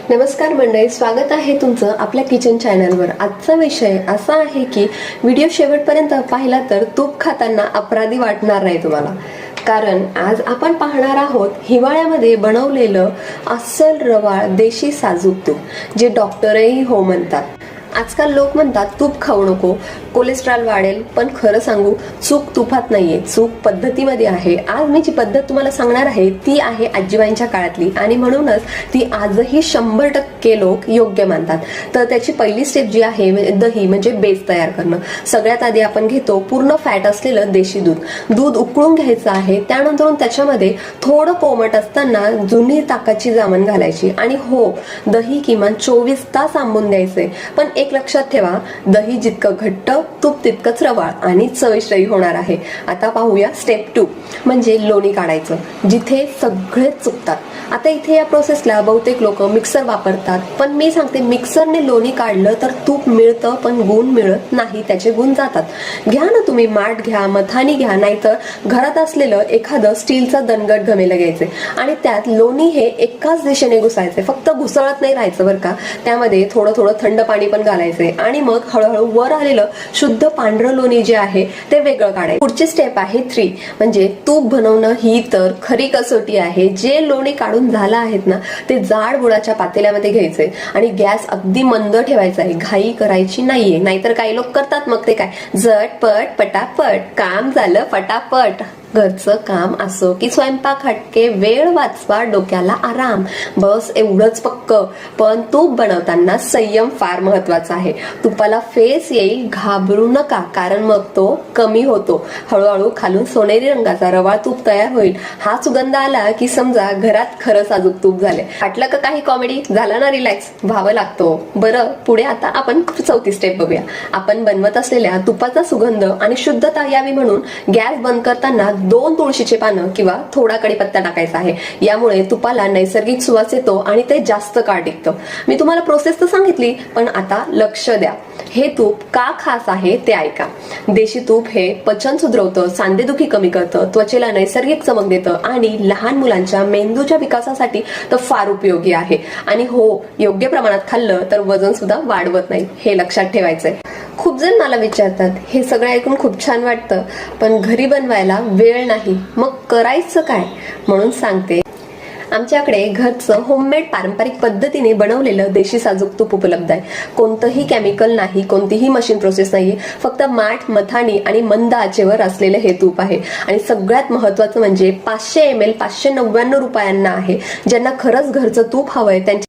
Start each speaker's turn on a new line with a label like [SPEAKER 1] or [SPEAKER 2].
[SPEAKER 1] नमस्कार मंडळी, स्वागत आहे तुमचं आपल्या किचन चॅनलवर। आजचा विषय असा आहे की व्हिडिओ शेवटपर्यंत पाहिला तर तूप खाताना अपराधी वाटणार नाही तुम्हाला, कारण आज आपण पाहणार आहोत हिवाळ्यामध्ये बनवलेलं अस्सल रवाळ देशी साजूक तूप, जे डॉक्टरही हो म्हणतात। आजकाल लोक म्हणतात तूप खाऊ नको, कोलेस्ट्रॉल वाढेल, पण खरं सांगू चूक तुपात नाहीये, चूक पद्धतीमध्ये आहे। आज मी जी पद्धत तुम्हाला सांगणार आहे ती आहे आजीबाईंच्या काळातली, आणि म्हणूनच ती आजही 100% लोक योग्य मानतात। तर त्याची पहिली स्टेप जी आहे दही म्हणजे बेस तयार करणं। सगळ्यात आधी आपण घेतो पूर्ण फॅट असलेलं देशी दूध। दूध उकळून घ्यायचं आहे, त्यानंतर त्याच्यामध्ये थोडं कोमट असताना जुनी ताकाची जामन घालायची, आणि हो, दही किमान 24 तास आंबून द्यायचे। पण एक लक्षात ठेवा, दही जितकं घट्ट तूप तितकंच रवाळ आणि चविष्टही होणार आहे। आता पाहूया स्टेप 2 म्हणजे लोणी काढायचं, जिथे सगळेच चुकतात। आता इथे या प्रोसेसला बहुतेक लोक मिक्सर वापरतात, पण मी सांगते मिक्सरने लोणी काढलं तर तूप मिळतं पण गुण मिळत नाही, त्याचे गुण जातात। घ्या ना तुम्ही माठ घ्या, मथानी घ्या, नाहीतर घरात असलेलं एखादं स्टीलचं दणकट घमेलं घ्यायचे आणि त्यात लोणी हे एकाच दिशेने घुसायचे, फक्त घुसळत नाही राहायचं बरं का। त्यामध्ये थोडं थोडं थंड पाणी पण घालायचे आणि मग हळूहळू वर आलेलं शुद्ध पांढरं लोणी जे आहे ते वेगळं काढायचं। पुढची स्टेप आहे 3 म्हणजे तूप बनवणं। ही तर खरी कसोटी आहे। जे लोणी काढून झालं आहेत ना, ते जाड बुडाच्या पातेल्यामध्ये घ्यायचे आणि गॅस अगदी मंद ठेवायचा आहे, घाई करायची नाहीये। नाहीतर काही लोक करतात मग ते काय, झटपट पटापट काम झालं फटाफट। घरचं काम असो की स्वयंपाक, हटके, वेळ वाचवा, डोक्याला आराम, बस एवढंच पक्क। पण तूप बनवताना संयम फार महत्वाचा आहे। तुपाला फेस येईल, घाबरू नका, कारण मग तो कमी होतो। हळूहळू खालून सोनेरी रंगाचा रवाळ तूप तयार होईल। हा सुगंध आला की समजा घरात खरं साजूक तूप झाले। वाटलं का काही कॉमेडी झालं ना, रिलॅक्स व्हावं लागतो। बरं, पुढे आता आपण चौथी स्टेप बघूया। आपण बनवत असलेल्या तुपाचा सुगंध आणि शुद्धता यावी म्हणून गॅस बंद करताना 2 तुळशीचे पानं किंवा थोडा कढीपत्ता टाकायचा आहे। यामुळे तुपाला नैसर्गिक सुवास येतो आणि ते जास्त काळ टिकतं। मी तुम्हाला प्रोसेस तर सांगितली, पण आता लक्ष द्या। हे तूप का खास आहे ते ऐका। देशी तूप हे पचन सुधरवतं, सांधेदुखी कमी करतं, त्वचेला नैसर्गिक चमक देतं आणि लहान मुलांच्या मेंदूच्या विकासासाठी तर फार उपयोगी आहे। आणि हो, योग्य प्रमाणात खाल्लं तर वजन सुद्धा वाढवत नाही, हे लक्षात ठेवायचंय। खूप जण मला विचारतात, हे सगळं ऐकून खूप छान वाटतं, पण घरी बनवायला वेळ नाही, मग करायचं काय? म्हणून सांगते, आमच्याकडे घरचं होममेड पारंपरिक पद्धतीने बनवलेलं देशी साजूक तूप उपलब्ध आहे। कोणतंही केमिकल नाही, कोणतीही मशीन प्रोसेस नाही, फक्त माठ, मथानी आणि मंद आचेवर असलेलं हे तूप आहे। आणि सगळ्यात महत्वाचं म्हणजे 500 ml 599 रुपयांना आहे। ज्यांना खरंच घरचं तूप हवंय त्यांच्या